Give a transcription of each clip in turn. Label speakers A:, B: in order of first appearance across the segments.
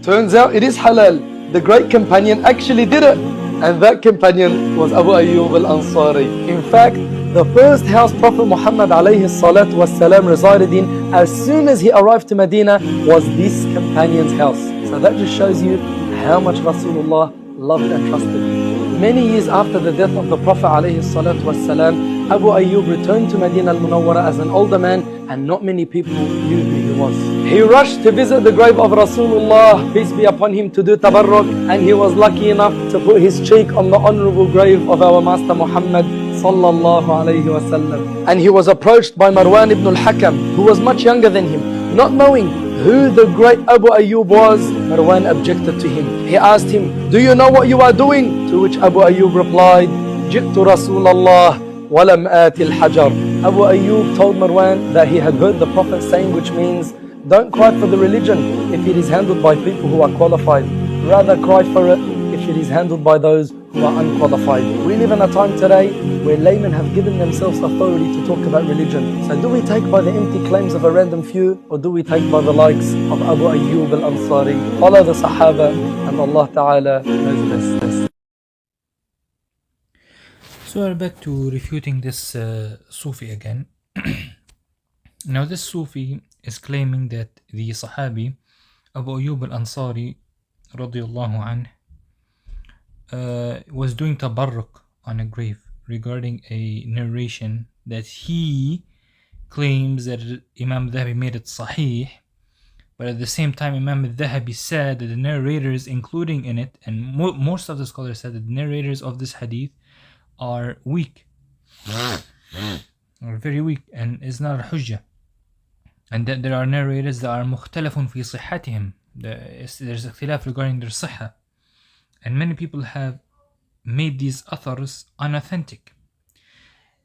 A: Turns out it is halal. The great companion actually did it. And that companion was Abu Ayyub al-Ansari. In fact, the first house Prophet Muhammad alayhi salatu wasalam resided in as soon as he arrived to Medina was this companion's house. So that just shows you how much Rasulullah loved and trusted. Many years after the death of the Prophet alayhi salatu wasalam, Abu Ayyub returned to Medina al-Munawwara as an older man, and not many people knew who he was. He rushed to visit the grave of Rasulullah, peace be upon him, to do tabarruk, and he was lucky enough to put his cheek on the honorable grave of our Master Muhammad sallallahu alayhi wasallam. And he was approached by Marwan ibn al-Hakam, who was much younger than him. Not knowing who the great Abu Ayyub was, Marwan objected to him. He asked him, "Do you know what you are doing?" To which Abu Ayyub replied, "Ji'tu Rasulallah walam atil hajar." Abu Ayyub told Marwan that he had heard the Prophet saying, which means, don't cry for the religion if it is handled by people who are qualified. Rather cry for it if it is handled by those who are unqualified. We live in a time today where laymen have given themselves authority to talk about religion. So do we take by the empty claims of a random few, or do we take by the likes of Abu Ayyub al-Ansari? Follow the Sahaba, and Allah Ta'ala knows best.
B: So we're back to refuting this Sufi again. Now this Sufi is claiming that the Sahabi Abu Ayyub al-Ansari radiyallahu anh was doing tabarruk on a grave regarding a narration that he claims that Imam al-Dhahabi made it sahih, but at the same time Imam al-Dhahabi said that the narrators including in it, and most of the scholars said that the narrators of this hadith are weak, are very weak, and is not a hujjah, and that there are narrators that are mukhtalafun fi sihhatihim, there's a khilaf regarding their sihha, and many people have made these athars unauthentic.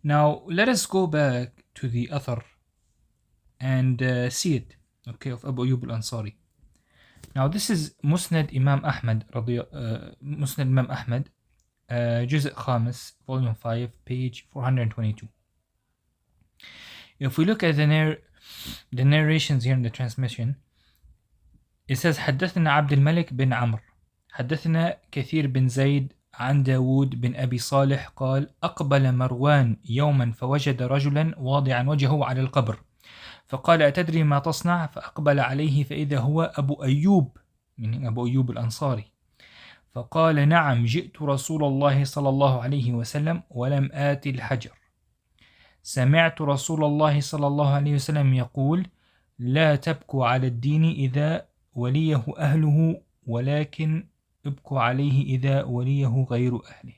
B: Now let us go back to the athar and see it, okay, of Abu Ayyub al-Ansari. Now this is Musnad Imam Ahmad, Musnad Imam Ahmad, Juz' Khamis, Volume 5, page 422. If we look at the narrations here in the transmission, it says حدثنا عبد الملك بن عمرو حدثنا كثير بن زيد عن داود بن أبي صالح قال أقبل مروان يوما فوجد رجلا واضعا وجهه على القبر فقال أتدري ما تصنع؟ فأقبل عليه فإذا هو أبو أيوب، من أبو أيوب الأنصاري، فقال نعم جئت رسول الله صلى الله عليه وسلم ولم آت الحجر، سمعت رسول الله صلى الله عليه وسلم يقول لا تبكوا على الدين إذا وليه أهله ولكن ابكوا عليه إذا وليه غير أهله.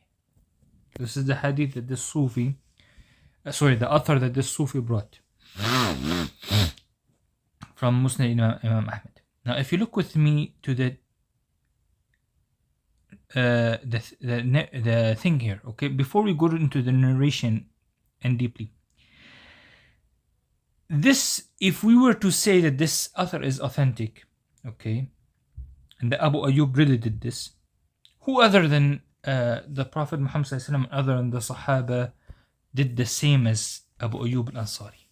B: This is the hadith that this Sufi, the author that this Sufi brought from Musnad Imam Ahmad. Now if you look with me to the thing here, okay, before we go into the narration and deeply, this, if we were to say that this author is authentic, okay, and the Abu Ayyub really did this, who other than the Prophet Muhammad ﷺ, other than the Sahaba, did the same as Abu Ayyub al-Ansari?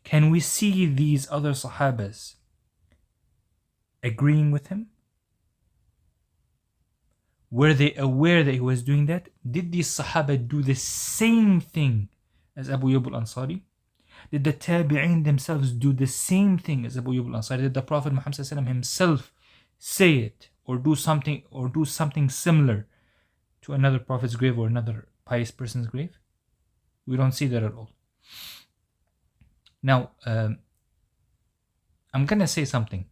B: Can we see these other Sahabas agreeing with him? Were they aware that he was doing that? Did these Sahaba do the same thing as Abu Ayyub al-Ansari? Did the Tabi'in themselves do the same thing as Abu Ayyub al-Ansari? Did the Prophet Muhammad ﷺ himself say it or do something similar to another prophet's grave or another pious person's grave? We don't see that at all. Now, I'm gonna say something.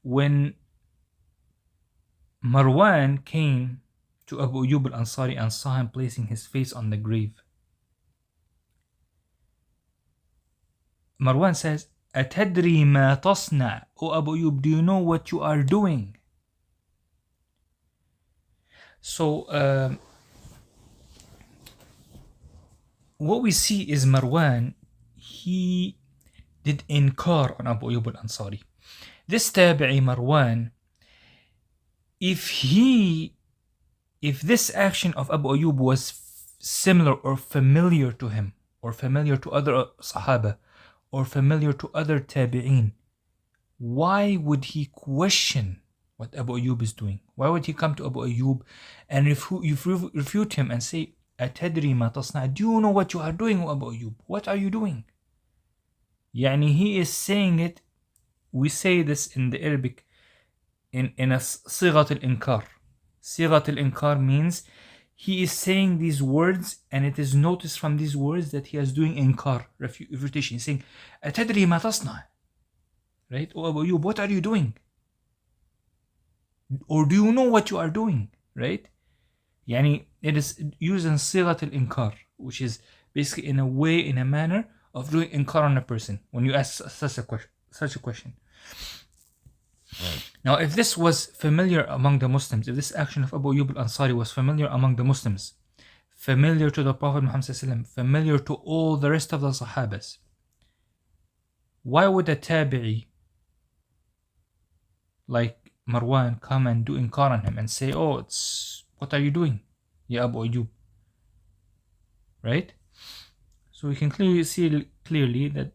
B: When Marwan came to Abu Ayyub al-Ansari and saw him placing his face on the grave, Marwan says, أتدري ما تصنع? O Abu Ayyub, do you know what you are doing? So, what we see is Marwan, he did inkar on Abu Ayyub al-Ansari. This Tabi'i Marwan, if this action of Abu Ayyub was similar or familiar to him, or familiar to other Sahaba, or familiar to other Tabi'in, why would he question what Abu Ayyub is doing. Why would he come to Abu Ayyub and refute him and say, أتدري ما تصنع? Do you know what you are doing, Abu Ayyub? What are you doing? Yani he is saying it. We say this in the Arabic in a صيغة الإنكار. صيغة الإنكار means he is saying these words and it is noticed from these words that he is doing inkar, refutation. He's saying, أتدري ما تصنع? Right? Oh Abu Ayyub, what are you doing? Or do you know what you are doing? Right? Yani it is used in صيغة الإنكار, which is basically in a way, in a manner of doing inkar on a person when you ask such a question. Now, if this was familiar among the Muslims, if this action of Abu Ayyub al-Ansari was familiar among the Muslims, familiar to the Prophet Muhammad, familiar to all the rest of the Sahabas, why would a tabi'i like Marwan come and do inkar on him and say, oh, what are you doing, Ya Abu Ayyub? Right? So we can clearly see that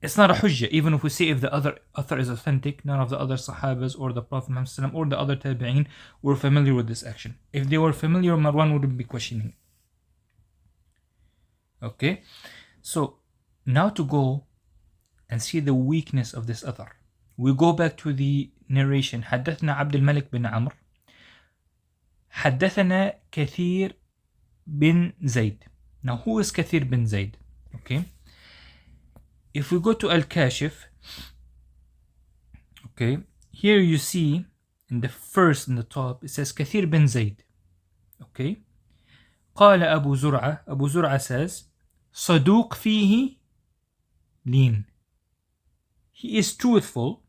B: it's not a hujjah, even if we say if the other author is authentic, none of the other Sahabas or the Prophet Muhammad or the other tabi'in were familiar with this action. If they were familiar, Marwan wouldn't be questioning. Okay? So, now to go and see the weakness of this author. We go back to the narration. حدثنا عبد الملك بن عمرو حدثنا كثير بن زيد. Now, who is كثير بن زيد? Okay? If we go to Al-Kashif, okay, here you see in the top, it says كثير بن زيد. Okay? قال أبو زرعة. Abu Zur'a says, صدوق فيه لين. He is truthful,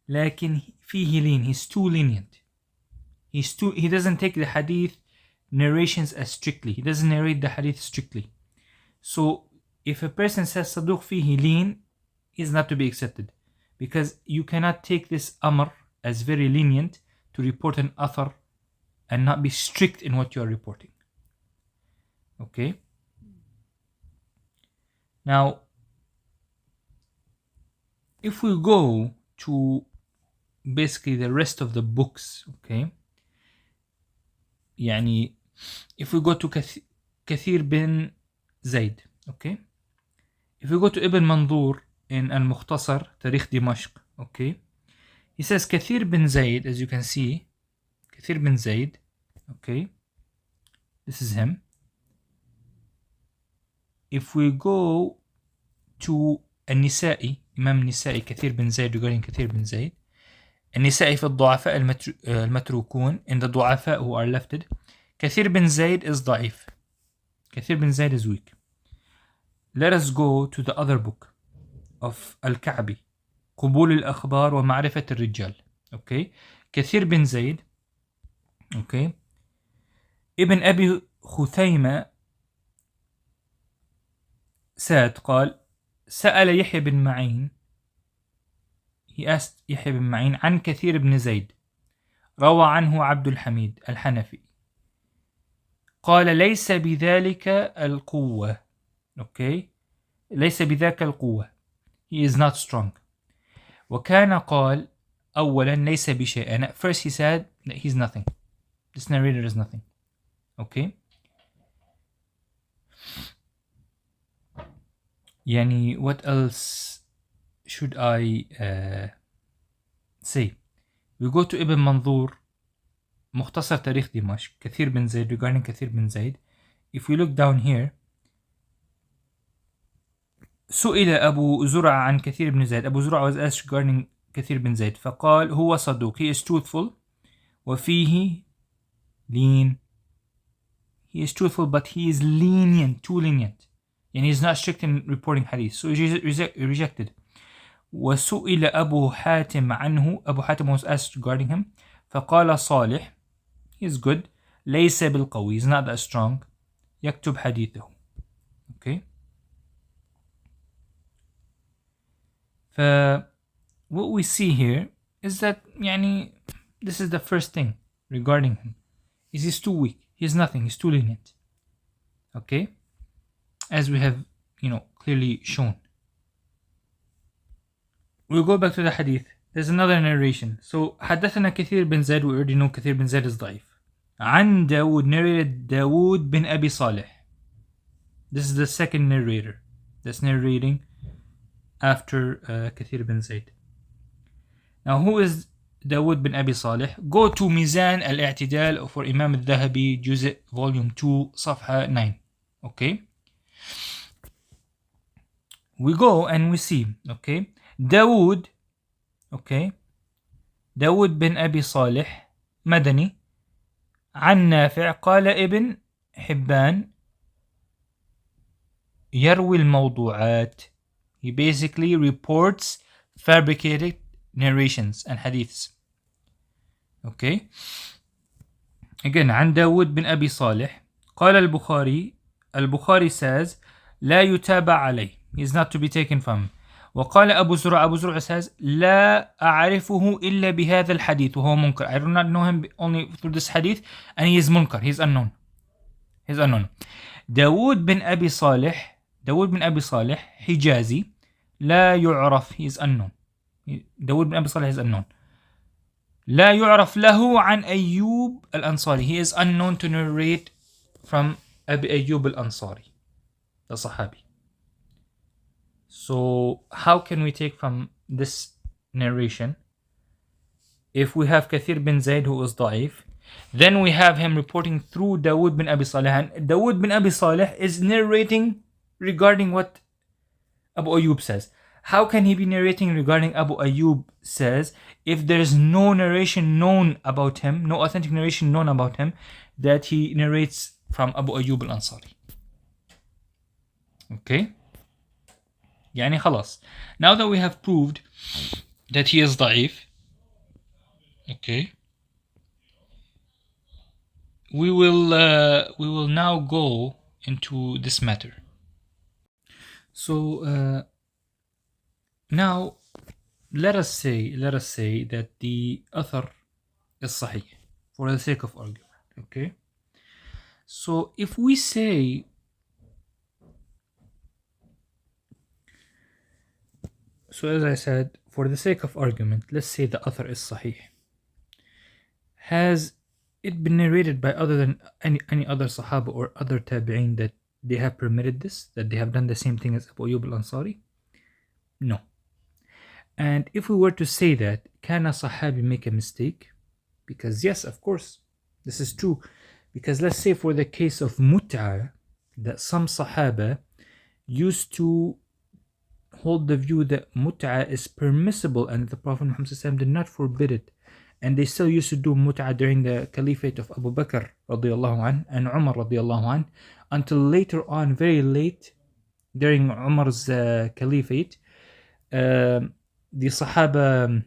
B: لكن فيه لين. He's too lenient. He doesn't take the hadith narrations as strictly. He doesn't narrate the hadith strictly. So, if a person says صدوق فيه لين, is not to be accepted, because you cannot take this amr as very lenient to report an author and not be strict in what you are reporting. Okay? Now, if we go to basically the rest of the books, okay, يعني if we go to كثير بن زيد, okay, if we go to Ibn Mandur in Al-Mukhtasar, Tarikh Dimashq, okay, he says كثير بن زيد, as you can see, كثير بن زيد, okay, this is him. If we go to النسائي, Imam النسائي كثير بن زيد regarding كثير بن زيد, النسائي في الضعفاء المتروكون, in the ضعفاء who are lefted, كثير بن زيد is ضعيف. كثير بن زيد is weak. Let us go to the other book of Al-Ka'bi, قبول الأخبار ومعرفة الرجال. Okay, كثير بن زيد. Okay, ابن أبي خثيمة ساد قال سأل يحيى بن معين, he asked يحيى بن معين عن كثير بن زيد, روى عنه عبد الحميد الحنفي, قال ليس بذلك القوة. Okay, ليس بذاك القوة, he is not strong. وكان قال أولا ليس بشيء, and at first he said that he's nothing, this narrator is nothing. Okay, يعني what else should I say? We go to Ibn Mandur, مختصر تاريخ دمشق, كثير بن زيد regarding كثير بن زيد. If we look down here, سئل أبو زرعة عن كثير بن زيد. أبو زرعة was asked regarding كثير بن زيد, فقال هو صدوق, he is truthful, وفيه lean, he is truthful but he is lenient, too lenient, and he is not strict in reporting hadith, so he rejected. وسئل أبو حاتم عنه, Abu Hatim was asked regarding him, فقال صالح, he is good, ليس بالقوي, he is not that strong, يكتب حديثه. Okay, what we see here is that يعني, this is the first thing regarding him, is he's too weak, he's nothing, he's too lenient. Okay, as we have clearly shown. We'll go back to the hadith. There's another narration. So حدثنا كثير بن زيد. We already know كثير بن زيد is ضعيف. عن داود, narrated داود بن أبي صالح. This is the second narrator that's narrating after كثير بن زيد. Now who is داود بن أبي صالح? Go to ميزان الاعتدال for إمام الذهبي جزء volume 2 صفحة 9. Okay. We go and we see. Okay. داود. Okay. داود بن أبي صالح مدني. عن نافع قال ابن حبان يروي الموضوعات. He basically reports fabricated narrations and hadiths. Okay. Again, عن داود بن أبي صالح قال البخاري says لا يتابع عليه. He is not to be taken from. وقال أبو زرع says لا أعرفه إلا بهذا الحديث وهو منكر. I do not know him only through this hadith and he is munkar. He is unknown. داود بن أبي صالح حجازي لا يعرف. He is unknown. داود بن أبي صالح is unknown. لا يعرف له عن أيوب الأنصاري. He is unknown to narrate from أبي أيوب الأنصاري, the Sahabi. So how can we take from this narration? If we have Kathir bin Zayd who is ضعيف, then we have him reporting through Dawood bin Abi Salih, and Dawood bin Abi Salih is narrating regarding what Abu Ayyub says. How can he be narrating regarding Abu Ayyub says if there is no narration known about him, no authentic narration known about him, that he narrates from Abu Ayyub al-Ansari? Okay. يعني خلاص. Now that we have proved that he is ضعيف, okay, we will now go into this matter. So now let us say that the author is sahih for the sake of argument. Okay. So if we say, so as I said, for the sake of argument, let's say the author is sahih. Has it been narrated by other than any other Sahaba or other Tabi'in that they have permitted this, that they have done the same thing as Abu Ayyub al-Ansari? No. And if we were to say that, can a Sahabi make a mistake? Because yes, of course, this is true. Because let's say for the case of Mut'a, that some Sahaba used to hold the view that Mut'a is permissible and the Prophet Muhammad did not forbid it. And they still used to do Mut'a during the Caliphate of Abu Bakr radiallahu anh, and Umar radiallahu anh, until later on, very late, during Umar's Caliphate, the Sahaba,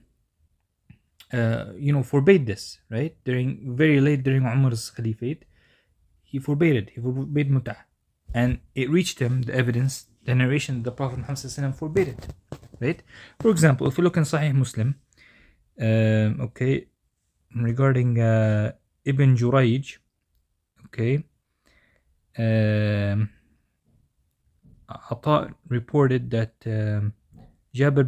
B: forbade this, right? Very late during Umar's Caliphate, he forbade it. He forbade Mut'a. And it reached him, the evidence, the narration, the Prophet Muhammad forbade it, right? For example, if you look in Sahih Muslim, okay, regarding Ibn Jurayj, okay, Ata reported that Jabir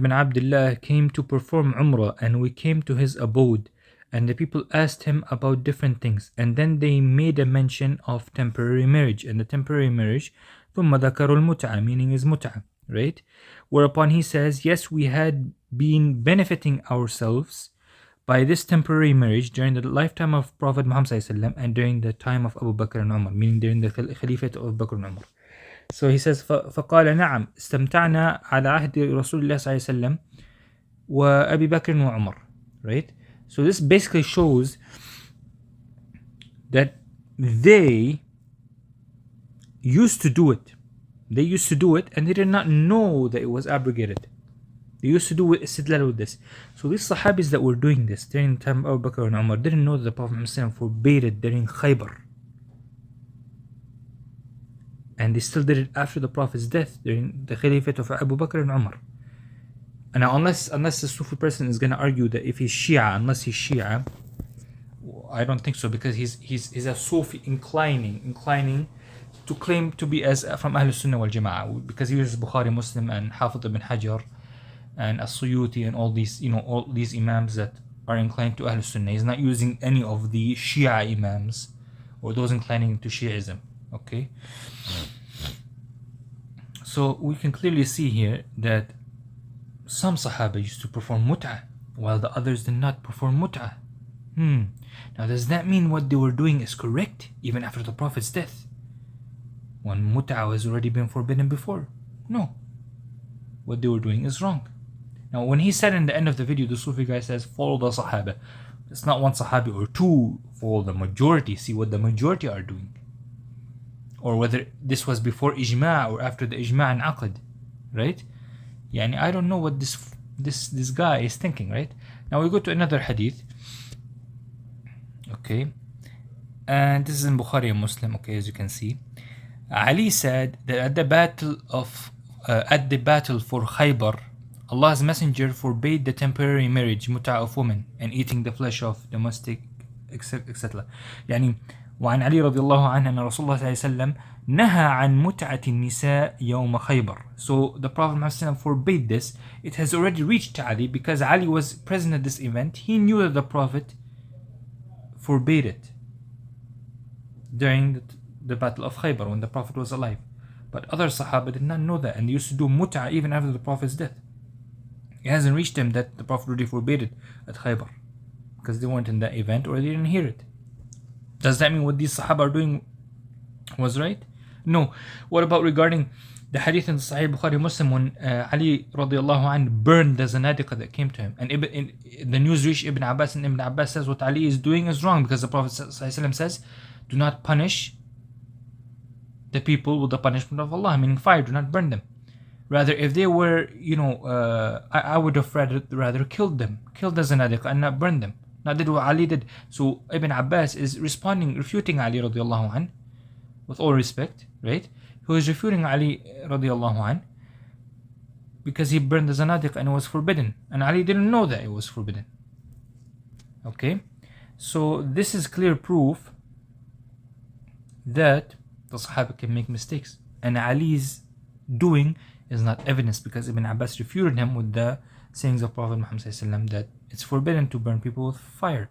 B: bin Abdullah came to perform Umrah, and we came to his abode, and the people asked him about different things, and then they made a mention of temporary marriage, and the temporary marriage, ثم ذكروا المتعة, meaning is mut'ah, right? Whereupon he says, yes, we had been benefiting ourselves by this temporary marriage during the lifetime of Prophet Muhammad and during the time of Abu Bakr and Umar, meaning during the Caliphate of Abu Bakr and Umar. So he says, فقال نعم استمتعنا على عهد رسول الله صلى الله عليه وسلم وأبي بكر وعمر, right? So this basically shows that they used to do it. They used to do it and they did not know that it was abrogated. They used to do istidlal with this. So these Sahabis that were doing this during the time of Abu Bakr and Umar didn't know that the Prophet Muhammad forbade it during Khaybar. And they still did it after the Prophet's death during the Caliphate of Abu Bakr and Umar. And now unless the Sufi person is going to argue that if he's Shia, unless he's Shia, I don't think so, because he's a Sufi inclining to claim to be as from Ahlul Sunnah wal Jama'ah, because he uses Bukhari, Muslim and Hafid ibn Hajar and As-Suyuti and all these, all these imams that are inclined to Ahl Sunnah. He's not using any of the Shia imams or those inclining to Shiism. Okay, so we can clearly see here that some Sahaba used to perform mut'ah while the others did not perform mut'ah. Now does that mean what they were doing is correct even after the Prophet's death, when mut'ah has already been forbidden before? No, what they were doing is wrong. Now when he said in the end of the video, the Sufi guy says follow the Sahaba, it's not one Sahabi or two, follow the majority, see what the majority are doing, or whether this was before ijma' or after the ijma' and aqd, right? Yani I don't know what this guy is thinking, right? Now we go to another hadith. Okay, and this is in Bukhari and Muslim. Okay, as you can see, Ali said that at the battle for Khaybar, Allah's Messenger forbade the temporary marriage, mut'ah of women, and eating the flesh of domestic, etc. يعني وعن علي رضي الله عنه أن رسول الله صلى الله عليه وسلم نهى عن متعة النساء يوم خيبر. So the Prophet Muhammad forbade this. It has already reached Ali because Ali was present at this event. He knew that the Prophet forbade it during the battle of Khaybar when the Prophet was alive. But other Sahaba did not know that, and they used to do mut'ah even after the Prophet's death. It hasn't reached them that the Prophet already forbade it at Khaybar because they weren't in that event or they didn't hear it. Does that mean what these Sahaba are doing was right? No. What about regarding the hadith in Sahih Bukhari Muslim when Ali radiallahu anhu burned the Zanadiqa that came to him, and the news reached Ibn Abbas, and Ibn Abbas says what Ali is doing is wrong because the Prophet says do not punish the people with the punishment of Allah, meaning fire, do not burn them. Rather, if they were, I would have rather killed the Zanadiqa and not burn them. Not did what Ali did. So Ibn Abbas is refuting Ali radiallahu anh, with all respect, right? Who is refuting Ali radiallahu anh because he burned the Zanadiq and it was forbidden. And Ali didn't know that it was forbidden. Okay? So this is clear proof that the Sahaba can make mistakes. And Ali's doing is not evidence because Ibn Abbas refuted him with the sayings of Prophet Muhammad that it's forbidden to burn people with fire.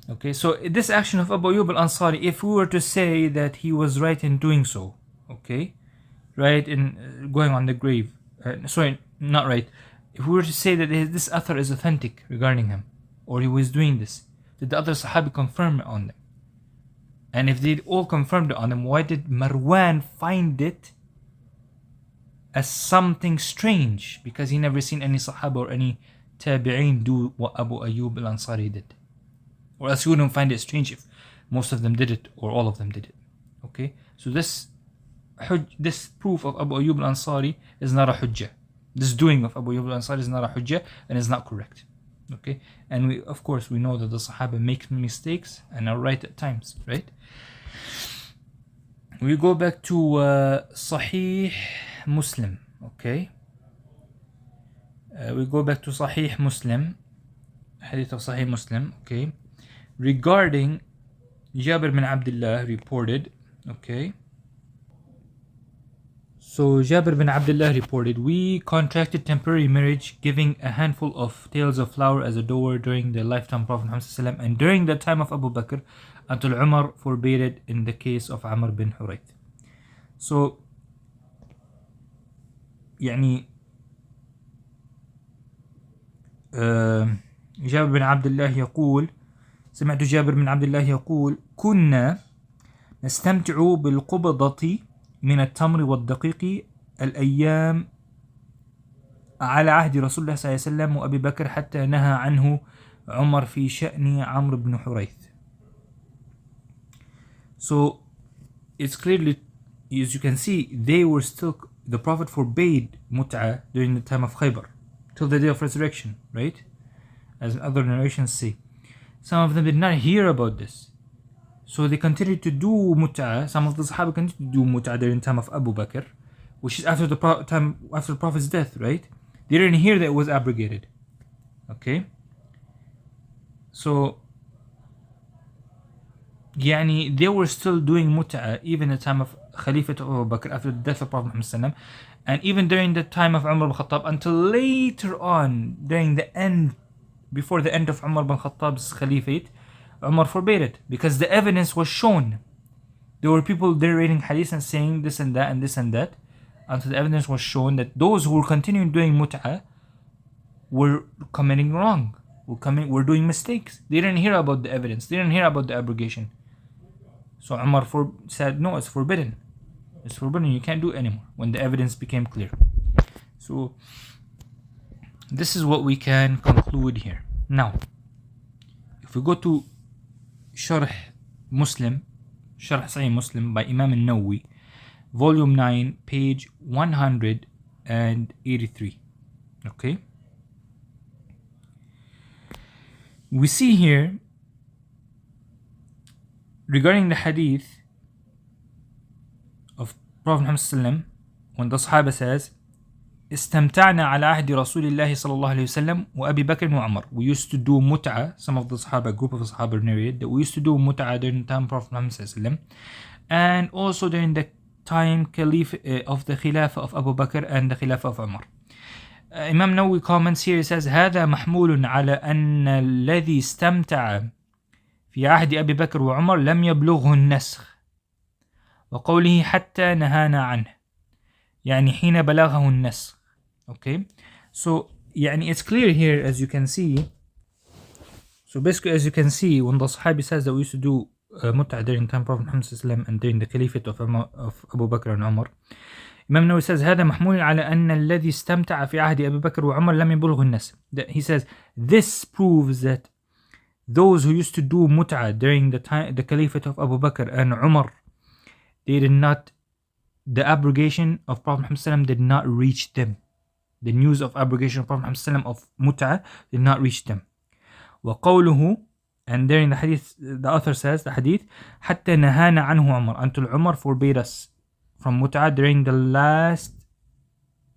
B: Okay, so this action of Abu Ayyub al-Ansari, if we were to say that he was right in doing so, okay, right in going on the grave, sorry, not right, if we were to say that this athar is authentic regarding him, or he was doing this, did the other Sahabi confirm it on them? And if they all confirmed it on them, why did Marwan find it as something strange? Because he never seen any Sahaba or any Tabi'een do what Abu Ayyub al-Ansari did. Or else you wouldn't find it strange if most of them did it or all of them did it. Okay? So this proof of Abu Ayyub al-Ansari is not a hujjah. This doing of Abu Ayyub al-Ansari is not a hujjah and is not correct. Okay? And we know that the Sahaba make mistakes and are right at times, right? We go back to Sahih Muslim, okay? We go back to Sahih Muslim, Hadith of Sahih Muslim, okay? Regarding Jabir bin Abdullah reported, okay? So Jabir bin Abdullah reported, we contracted temporary marriage, giving a handful of tails of flour as a dower during the lifetime of Prophet Muhammad and during the time of Abu Bakr, until Umar forbade it in the case of Amr bin Hurayth. So, يعني جابر بن عبد الله يقول سمعت جابر بن عبد الله يقول كنا نستمتع بالقبضة من التمر والدقيق الأيام على عهد رسول الله صلى الله عليه وسلم وأبي بكر حتى نهى عنه عمر في شأن عمرو بن حريث. So it's clearly, as you can see, the Prophet forbade mut'ah during the time of Khaybar till the day of resurrection, right? As other narrations say. Some of them did not hear about this, so they continued to do mut'ah. Some of the Sahaba continued to do mut'ah during the time of Abu Bakr, which is after the Prophet's death, right? They didn't hear that it was abrogated. Okay? So يعني they were still doing mut'ah even in the time of Khalifat of Abu Bakr after the death of Prophet Muhammad, And even during the time of Umar bin Khattab, until later on, before the end of Umar bin Khattab's Caliphate, Umar forbade it because the evidence was shown. There were people there reading hadith and saying this and that and this and that, until the evidence was shown that those who were continuing doing mut'ah were committing wrong, were doing mistakes. They didn't hear about the evidence. They didn't hear about the abrogation. So Umar said, no, it's forbidden. It's forbidden. You can't do it anymore when the evidence became clear. So this is what we can conclude here. Now, if we go to Sharh Sahih Muslim by Imam al-Nawawi, volume 9, page 183. Okay? We see here, regarding the hadith of Prophet Muhammad when the Sahaba says, استمتعنا على عهد رسول الله صلى الله عليه وسلم وأبي بكر وعمر. We used to do mut'ah. Some of the Sahaba, group of Sahaba narrated that we used to do mut'ah during the time of Prophet Muhammad and also during the time of the Khilafah of Abu Bakr and the Khilafah of Umar. Imam Nawawi comments here, he says هذا محمول على أن الذي استمتع في عهد أبي بكر وعمر لم يبلغه النسخ وقوله حتى نهانا عنه يعني حين بلغه النسخ. Okay, so يعني it's clear here, as you can see. So basically, as you can see, when the Sahabi says that we used to do mut'ah during the time of Prophet Muhammad and during the Caliphate of Abu Bakr and Umar, Imam Nawawi says هذا محمول على أن الذي استمتع في عهد أبي بكر وعمر لم يبلغه النسخ. He says this proves that those who used to do mut'ah during the Caliphate of Abu Bakr and Umar, the abrogation of Prophet Muhammad did not reach them. The news of abrogation of Prophet Muhammad of mut'ah did not reach them. وقوله, and during the hadith, the author says, the hadith, حتى نهانا عنه عمر, until Umar forbade us from mut'ah during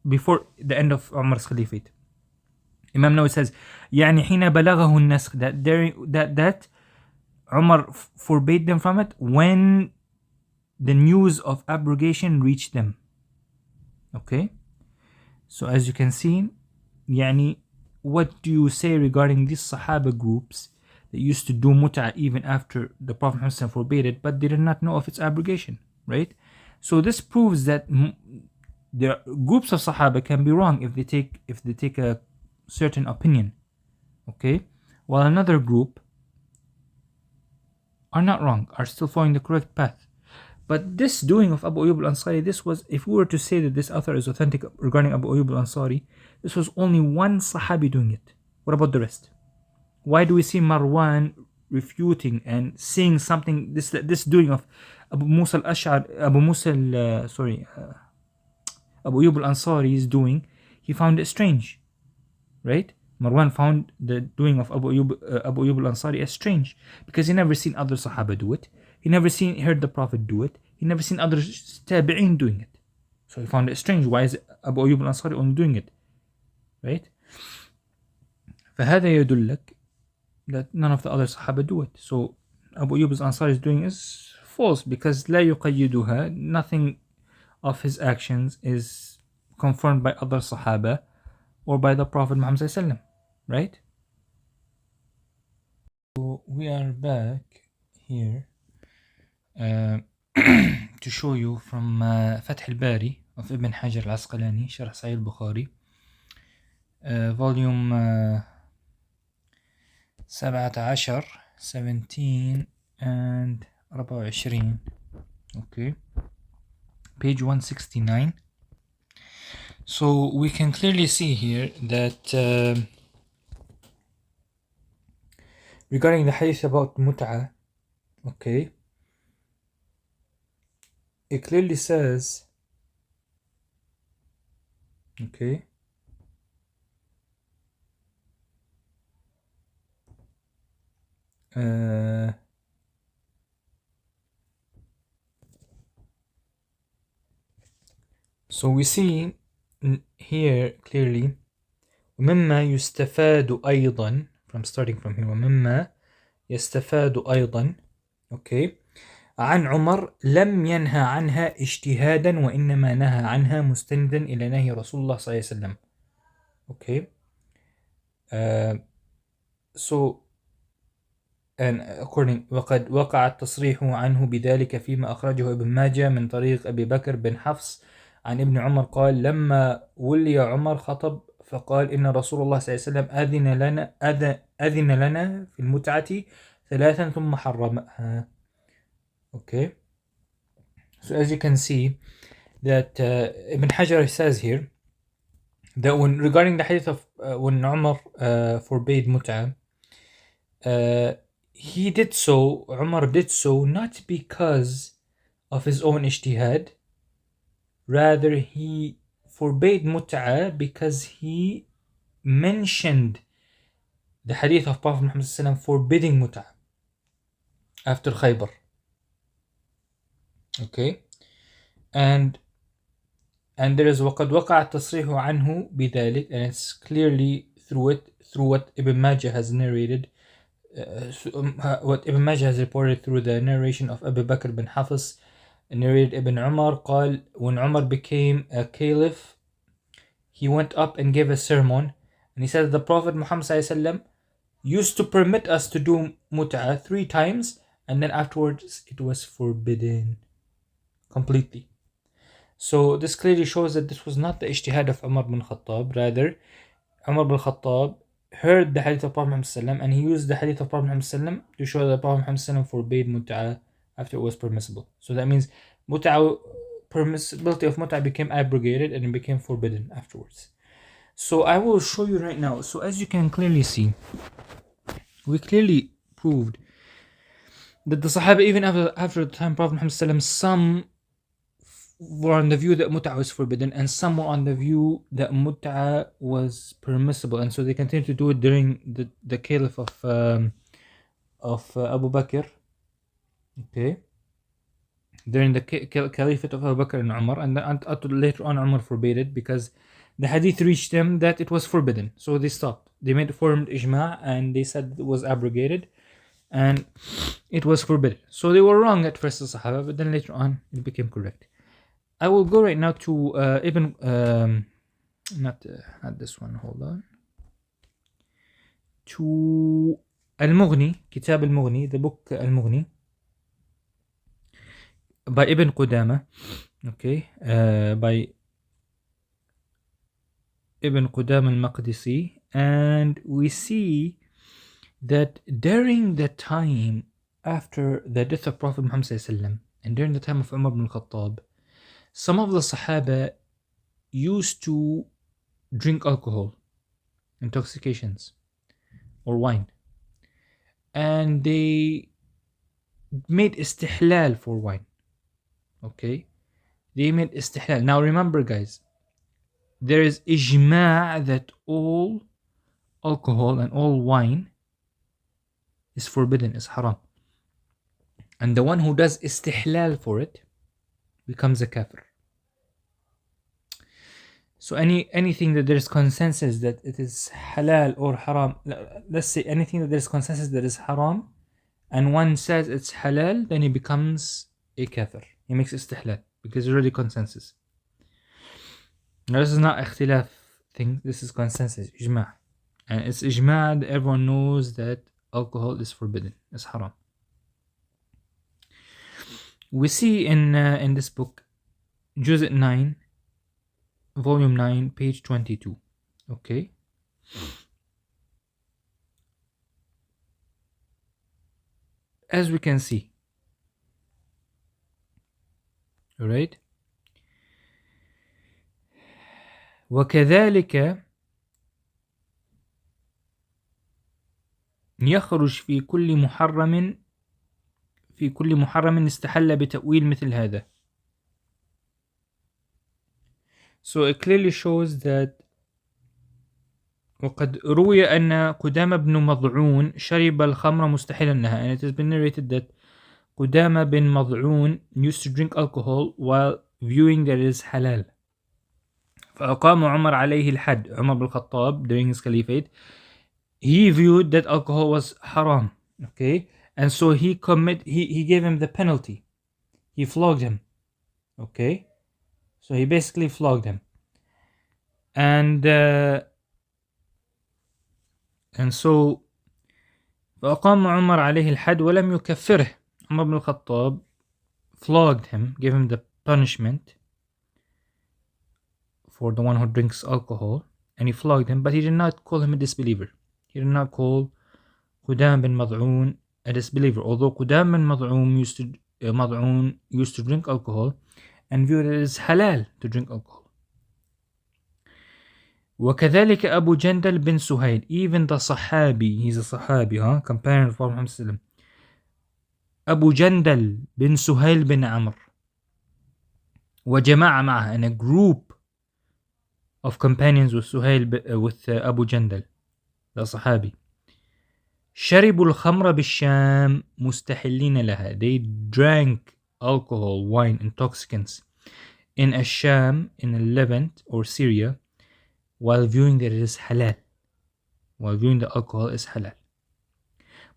B: before the end of Umar's Caliphate. Imam Nawawi says, يعني حين بلغه النسخ, that Umar forbade them from it when the news of abrogation reached them. Okay, so as you can see, يعني, what do you say regarding these Sahaba groups that used to do mut'ah even after the Prophet Muhammad forbade it, but they did not know of its abrogation, right? So this proves that the groups of Sahaba can be wrong if they take a certain opinion, okay, while another group are not wrong, are still following the correct path. But this doing of Abu Ayyub al-Ansari, this was, if we were to say that this author is authentic regarding Abu Ayyub al-Ansari, this was only one Sahabi doing it. What about the rest? Why do we see Marwan refuting and saying something, this doing of Abu Musa al-Ash'ar, Abu Ayyub al-Ansari is doing, he found it strange, right? Marwan found the doing of Abu Ayyub al-Ansari as strange because he never seen other Sahaba do it. He never heard the Prophet do it. He never seen other tabi'in doing it. So he found it strange. Why is Abu Ayyub al-Ansari only doing it? Right? فهذا يدلك that none of the other Sahaba do it. So Abu Ayyub al-Ansari is doing is false because لا يقيدها, nothing of his actions is confirmed by other Sahaba or by the Prophet Muhammad sallallahu alaihi wasallam. Right? So we are back here to show you from Fath al-Bari of Ibn Hajar al-Asqalani, Sharh Sahih al-Bukhari, volume 17 and 24, okay, page 169. So we can clearly see here that regarding the hadith about mut'ah, okay, it clearly says, okay, so we see here clearly ومما يستفاد أيضا, from starting from here, ومما يستفاد أيضا, okay, عن عمر لم ينهى عنها اجتهادا وإنما نهى عنها مستندا إلى نهي رسول الله صلى الله عليه وسلم. Okay. So and according وقد وقع التصريح عنه بذلك فيما أخرجه ابن ماجه من طريق أبي بكر بن حفص عن ابن عمر قال لما ولي عمر خطب فقال إن رسول الله صلى الله عليه وسلم أذن لنا في المتعة ثلاثا ثم حرمها. Okay. So as you can see that Ibn Hajar says here that when regarding the hadith of when Umar forbade mut'ah, he did so, Umar did so not because of his own ijtihad, rather he forbade mut'ah because he mentioned the hadith of Prophet Muhammad sallallahu alaihi wasallam forbidding mut'ah after Khaybar. Okay, and there is وقد وقع التصريح عنه بذلك, and it's clearly through what Ibn Majah has narrated, what Ibn Majah has reported through the narration of Abu Bakr bin Hafiz, narrated Ibn Umar قال when Umar became a caliph, he went up and gave a sermon, and he said the Prophet Muhammad sallallahu alaihi wasallam used to permit us to do mut'ah 3 times, and then afterwards it was forbidden completely. So this clearly shows that this was not the ijtihad of Umar bin Khattab, rather Umar bin Khattab heard the hadith of Prophet Muhammad sallam, and he used the hadith of Prophet Muhammad sallam to show that Prophet Muhammad sallam forbade mut'ah after it was permissible. So that means permissibility of mut'ah became abrogated and it became forbidden afterwards. So I will show you right now. So as you can clearly see, we clearly proved that the Sahaba, even after the time of Prophet Muhammad sallam, some were on the view that mut'ah was forbidden, and some were on the view that mut'ah was permissible, and so they continued to do it during the caliph of Abu Bakr. Okay, during the caliphate of Abu Bakr and Umar, and then later on Umar forbade it because the hadith reached them that it was forbidden, so they stopped. They made formed ijma' and they said it was abrogated and it was forbidden. So they were wrong at first, the Sahaba, but then later on it became correct. I will go right now to not this one, hold on. To Al-Mughni, Kitab Al-Mughni, the book Al-Mughni by Ibn Qudama, okay, by Ibn Qudama al-Maqdisi, and we see that during the time after the death of Prophet Muhammad ﷺ, and during the time of Umar ibn Khattab, some of the Sahaba used to drink alcohol, intoxications, or wine, and they made istihlal for wine. Okay, they made istihlal. Now remember, guys, there is ijma' that all alcohol and all wine is forbidden, is haram, and the one who does istihlal for it becomes a kafir. So anything that there is consensus that it is halal or haram, let's say anything that there is consensus that is haram, and one says it's halal, then he becomes a kafir. He makes istihlal because there's already consensus. Now this is not ikhtilaf thing, this is consensus, ijma'. And it's ijma' that everyone knows that alcohol is forbidden, it's haram. We see in this book, Juz' 9, Volume 9, page 22. Okay. As we can see. Alright. وكذلك يخرج في كل محرم استحل بتأويل مثل هذا. So it clearly shows that وقد روي أن قدامة بن مضعون شرب الخمر مستحلا لها, and it has been narrated that Qudama bin Mad'un used to drink alcohol while viewing that it is halal. فأقام عمر عليه الحد. Umar bin Khattab, during his caliphate, he viewed that alcohol was haram. Okay, and so he gave him the penalty. he flogged him. Okay, so he basically flogged him, and so فأقام عمر عليه الحد ولم يكفره. عمر بن الخطاب flogged him, gave him the punishment for the one who drinks alcohol, and he flogged him, but he did not call him a disbeliever. He did not call Qudam bin Mad'un a disbeliever, although Qudam bin Mad'un used to drink alcohol and viewed it as halal to drink alcohol. وكذلك أبو جندل بن سهيل, even the Sahabi, he's a Sahabi, companion of Prophet Muhammad, أبو جندل بن سهيل بن عمر, وجماعة معه, and a group of companions with Abu Jandal, the Sahabi. شربوا الخمر بالشام مستحلين لها. They drank alcohol, wine, intoxicants in Asham, in Levant or Syria, while viewing that it is halal, while viewing the alcohol is halal.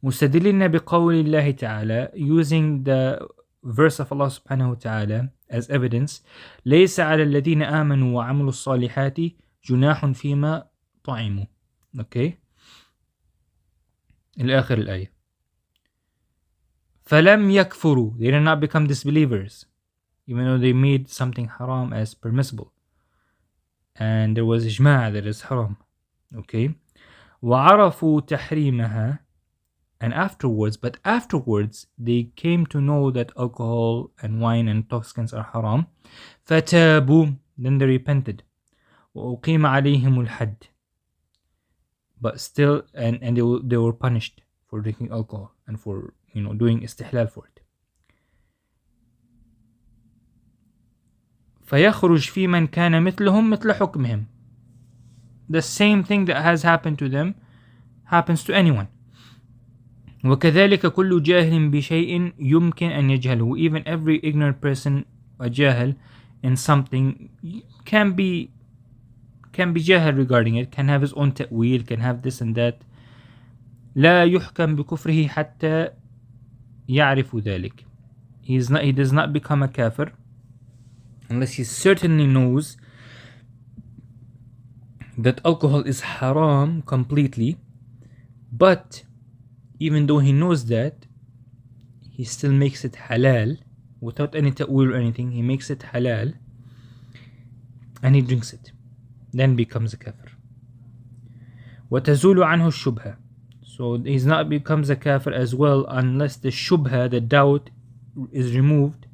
B: مستدلين بقول الله تعالى, using the verse of Allah subhanahu wa ta'ala as evidence, ليس على الذين آمنوا وعملوا الصالحات جناح فيما طعموا. Okay, إلى آخر الآية. فلم يكفروا, they did not become disbelievers, even though they made something haram as permissible, and there was إجماع that is haram. Okay, وعرفوا تحريمها, and afterwards they came to know that alcohol and wine and intoxicants are haram. فتابوا, then they repented. وأقيم عليهم الحد, but still, and they were punished for drinking alcohol and for doing istihlal for it. فيخرج في من كان مثلهم مثل حكمهم. The same thing that has happened to them happens to anyone. وكذلك كل جاهل بشيء يمكن أن يجهله. Even every ignorant person, a jahil in something, can be jahil regarding it, can have his own ta'wil, can have this and that. لا يحكم بكفره حتى يعرف ذلك. He does not become a kafir unless he certainly knows that alcohol is haram completely, but even though he knows that, he still makes it halal without any ta'wil or anything. He makes it halal and he drinks it, then becomes a kafir. وتزول عنه الشبهة. So he's not becomes a kafir as well unless the shubha, the doubt, is removed.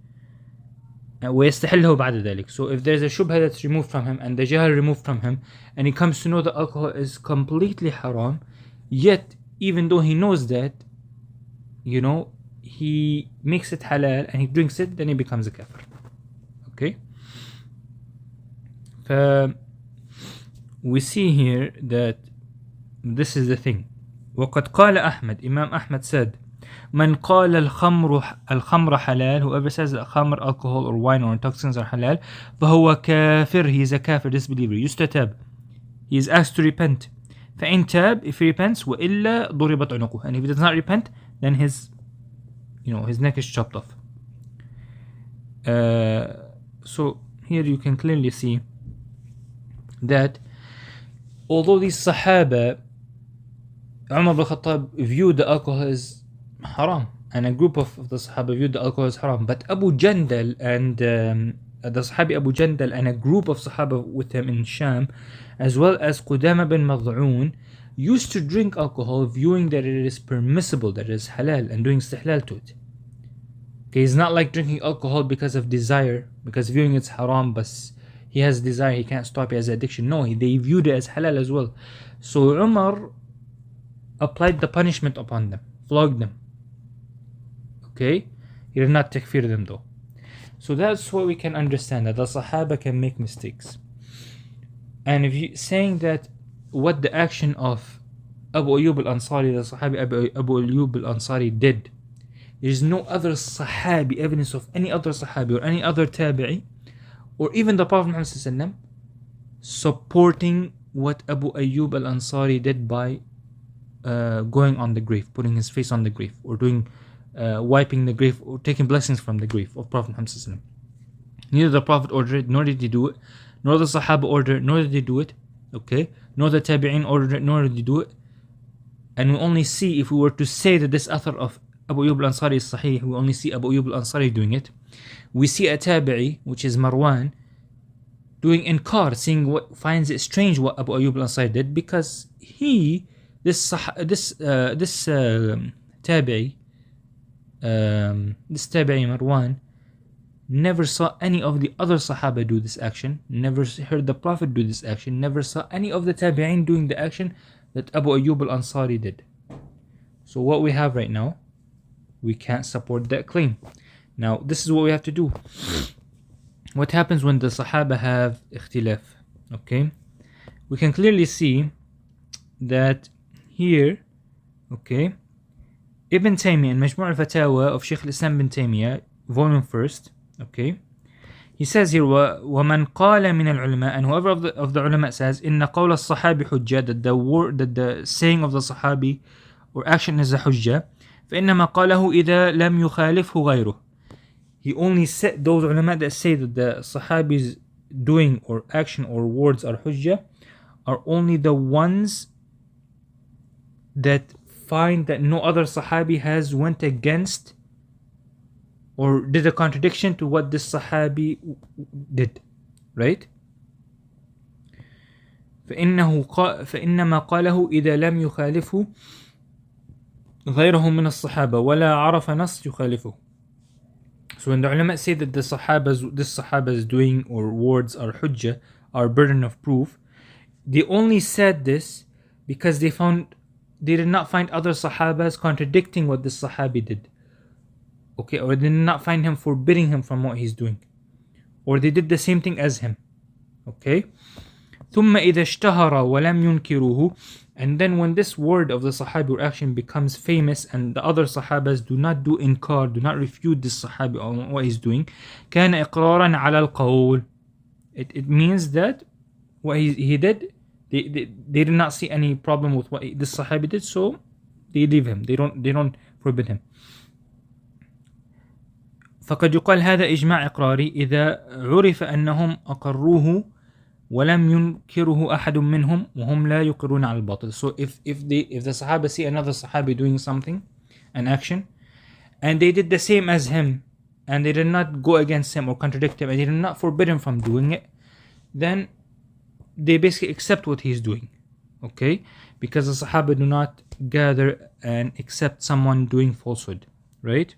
B: ويستحله بعد ذلك. So if there's a shubha that's removed from him and the jahl removed from him, and he comes to know that alcohol is completely haram, yet even though he knows that, he makes it halal and he drinks it, then he becomes a kafir. Okay? We see here that this is the thing. وقد قال أحمد, Imam Ahmad said, من قال الخمر حلال, whoever says that khamr, alcohol or wine or intoxicants are halal, فهو كافر, he is a kafir, disbeliever. يستتاب, he is asked to repent. فإن تاب, if he repents, وإلا ضربت عنقه, and if he does not repent, then his neck is chopped off. So here you can clearly see that although these Sahaba, Umar bin Khattab viewed the alcohol as haram, and a group of the Sahaba viewed the alcohol as haram, but Abu Jandal and the Sahabi Abu Jandal and a group of Sahaba with him in Sham, as well as Qudama bin Mad'un, used to drink alcohol, viewing that it is permissible, that it is halal, and doing istihlal to it. Okay, it's not like drinking alcohol because of desire, because viewing it's haram, but he has desire, he can't stop, he has addiction. No, they viewed it as halal as well. So Umar applied the punishment upon them, flogged them. Okay, he did not takfir them though. So that's what we can understand, that the Sahaba can make mistakes. And if you saying that what the action of Abu Ayyub al-Ansari, the Sahabi Abu Ayyub al-Ansari did, there is no other Sahabi, evidence of any other Sahabi or any other Tabi'i, or even the Prophet Muhammad supporting what Abu Ayyub al-Ansari did by going on the grave, putting his face on the grave, or doing wiping the grave or taking blessings from the grave of Prophet Muhammad sallallahu alaihi wasallam. Neither the Prophet ordered it, nor did he do it, nor the Sahaba ordered it, nor did they do it, okay? Nor the Tabi'in ordered it, nor did they do it. And we only see, if we were to say that this author of Abu Ayyub al-Ansari is Sahih, we only see Abu Ayyub al-Ansari doing it. We see a Tabi'i, which is Marwan, doing inkar, saying what finds it strange what Abu Ayyub al-Ansari did, because this Tabi'i Marwan never saw any of the other Sahaba do this action, never heard the Prophet do this action, never saw any of the Tabi'in doing the action that Abu Ayyub al-Ansari did. So what we have right now, we can't support that claim. Now this is what we have to do. What happens when the Sahaba have ikhtilaf? Okay, we can clearly see that here, okay, Ibn Taymiyyah in Majmu' al-Fatawa of Shaykh al-Islam Ibn Taymiyyah, volume 1st, okay, he says here, وَمَنْ قَالَ مِنَ الْعُلَمَاء, and whoever of the ulama says, إِنَّ قَوْلَ الصَّحَابِ حُجَّةً, that the saying of the Sahabi or action is a hujjah, فَإِنَّمَا قَالَهُ إِذَا لَمْ يُخَالِفْهُ غَيْرُهُ. He only said, those ulama that say that the Sahabi's doing or action or words are hujjah are only the ones that find that no other Sahabi has went against or did a contradiction to what this Sahabi did, right? فإنما قاله إذا لم يخالفه غيره من الصحابة ولا عرف نص يخالفه. So when the ulama say that this Sahaba's doing or words are hujjah, are burden of proof, they only said this because they did not find other Sahabas contradicting what this Sahabi did. Okay, or they did not find him forbidding him from what he's doing, or they did the same thing as him. Okay, ثم إذا اشتهر ولم ينكروه, and then when this word of the Sahabi or action becomes famous and the other Sahabas do not do inkar, do not refute this Sahabi on what he's doing, كان إقرارا على القول. It means that what he did, they did not see any problem with what this Sahabi did, so they leave him. They don't forbid him. فقد يقال هذا إجماع إقراري إذا عرف أنهم أقروه ولم ينكره أحد منهم وهم لا يقرون على الباطل. So if the Sahaba see another Sahabi doing something, an action, and they did the same as him, and they did not go against him or contradict him, and they did not forbid him from doing it, then they basically accept what he's doing. Okay, because the Sahaba do not gather and accept someone doing falsehood, right?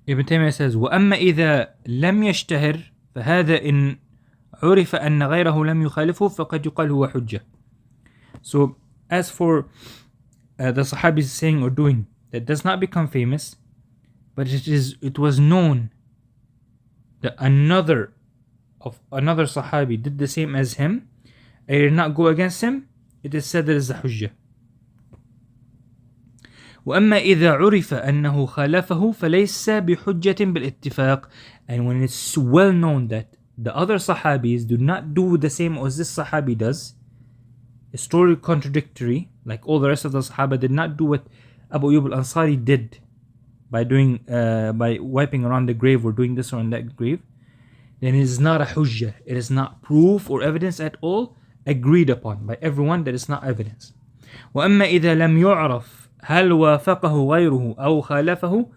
B: Ibn Taymiyyah says, وَأَمَّا إِذَا لَمْ يَشْتَهِرْ فَهَذَا إِنْ عُرِفَ أَنَّ غَيْرَهُ لَمْ يُخَالِفُهُ فَقَدْ يُقَالْ هُوَ حُجَّةٌ. So, as for the Sahabi's saying or doing that does not become famous, but it was known that another Sahabi did the same as him, and did not go against him, it is said that it is a hujjah. وأما إذا عرف أنه خالفه فليس بحجة بالاتفاق. And when it's well known that the other Sahabis do not do the same as this Sahabi does, a story contradictory, like all the rest of the Sahaba did not do what Abu Ayyub al-Ansari did by doing by wiping around the grave or doing this or on that grave, then it is not a hujjah. It is not proof or evidence at all agreed upon by everyone that is not evidence. وأما إذا لم يعرف هل وافقه غيره أو خالفه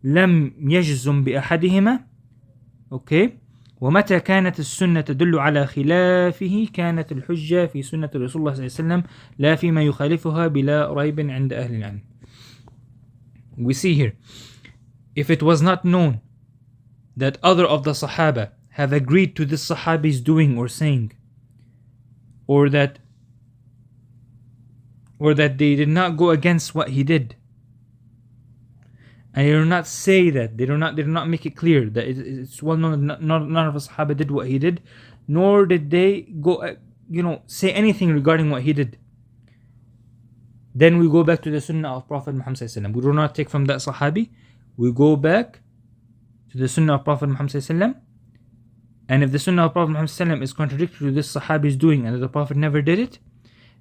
B: لم يجزم بأحدهما. Okay, ومتى كانت السنة تدل على خلافه كانت الحجة في سنة رسول الله صلى الله عليه وسلم لا فيما يخالفها بلا ريب عند أهل العلم. We see here, if it was not known that other of the Sahaba have agreed to this Sahabi's doing or saying, or that they did not go against what he did, and they do not say that, they do not make it clear that it's well known that none of the Sahaba did what he did, nor did they go say anything regarding what he did, then we go back to the Sunnah of Prophet Muhammad sallallahu alaihi wasallam. We do not take from that Sahabi, we go back to the Sunnah of Prophet Muhammad sallallahu alaihi wasallam. And if the Sunnah of Prophet Muhammad sallallahu alaihi wasallam is contradictory to this Sahabi's doing and that the Prophet never did it,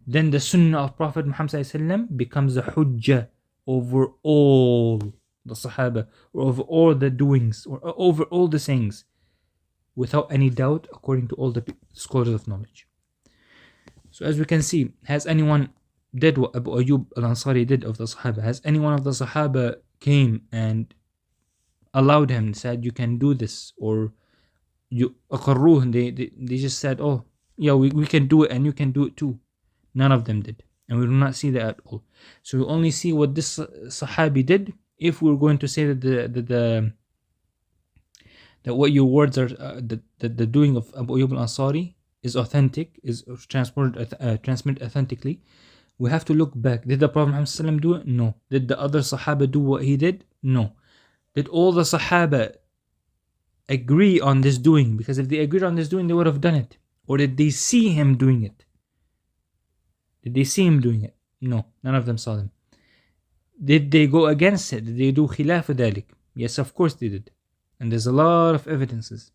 B: then the Sunnah of Prophet Muhammad sallallahu alaihi wasallam becomes a hujjah over all the Sahaba, or over all the doings, or over all the sayings, without any doubt, according to all the scholars of knowledge. So as we can see, has anyone did what Abu Ayyub al-Ansari did of the Sahaba? Has any one of the Sahaba came and allowed him, said you can do this, or you aqarruh, they just said, oh yeah, we can do it and you can do it too? None of them did, and we do not see that at all. So we only see what this Sahabi did if we're going to say that that what your words are, the doing of Abu Ayyub al-Ansari is authentic, is transmitted authentically. We have to look back. Did the Prophet Muhammad do it? No. Did the other Sahaba do what he did? No. Did all the Sahaba agree on this doing? Because if they agreed on this doing, they would have done it. Or did they see him doing it? Did they see him doing it? No. None of them saw him. Did they go against it? Did they do khilaf dhalik? Yes, of course they did. And there's a lot of evidences.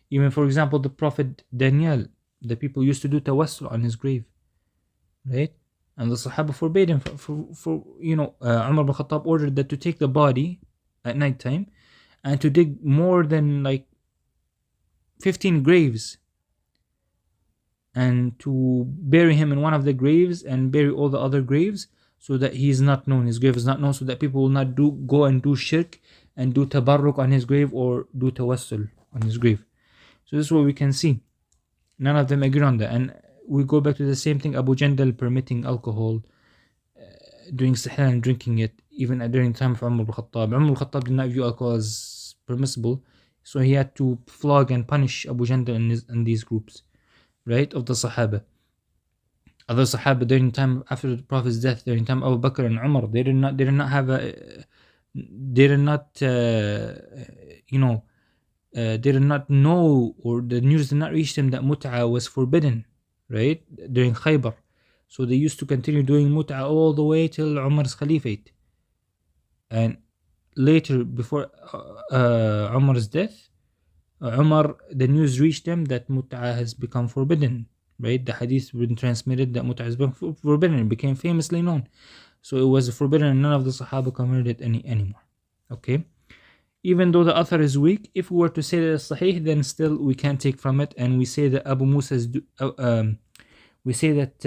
B: Even, for example, the Prophet Daniel, the people used to do tawassul on his grave, right? And the Sahaba forbade him for Umar bin Khattab ordered that to take the body at night time and to dig more than like 15 graves and to bury him in one of the graves and bury all the other graves so that he is not known, his grave is not known, so that people will not go and do shirk and do tabarruk on his grave or do tawassul on his grave. So this is what we can see. None of them agree on that. And we go back to the same thing, Abu Jandal permitting alcohol, doing sihlan and drinking it, even during the time of Umar al-Khattab. Umar al-Khattab did not view alcohol as permissible, so he had to flog and punish Abu Jandal and these groups, right, of the Sahaba. Other Sahaba during time after the Prophet's death, during time of Abu Bakr and Umar, they did not have they did not know, or the news did not reach them that mut'a was forbidden, right, during Khaybar. So they used to continue doing mut'a all the way till Umar's Caliphate. And later, before Umar's death, the news reached them that mut'a has become forbidden, right? The hadith been transmitted that mut'a has been forbidden. It became famously known. So it was forbidden and none of the Sahaba committed it anymore. Okay? Even though the author is weak, if we were to say that it's sahih, then still we can't take from it, and we say that Abu Musa's we say that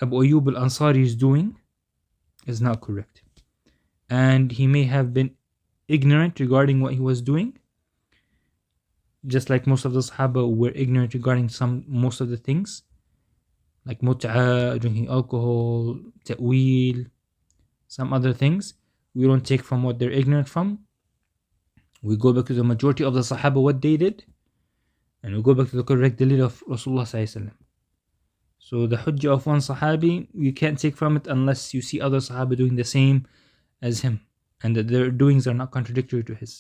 B: Abu Ayyub al-Ansari's doing is not correct, and he may have been ignorant regarding what he was doing, just like most of the Sahaba were ignorant regarding most of the things, like mut'a, drinking alcohol, ta'weel, some other things. We don't take from what they're ignorant from. We go back to the majority of the Sahaba, what they did, and we go back to the correct dalil of Rasulullah sallallahu alaihi wasallam. So the hujjah of one Sahabi, you can't take from it unless you see other Sahaba doing the same as him, and that their doings are not contradictory to his.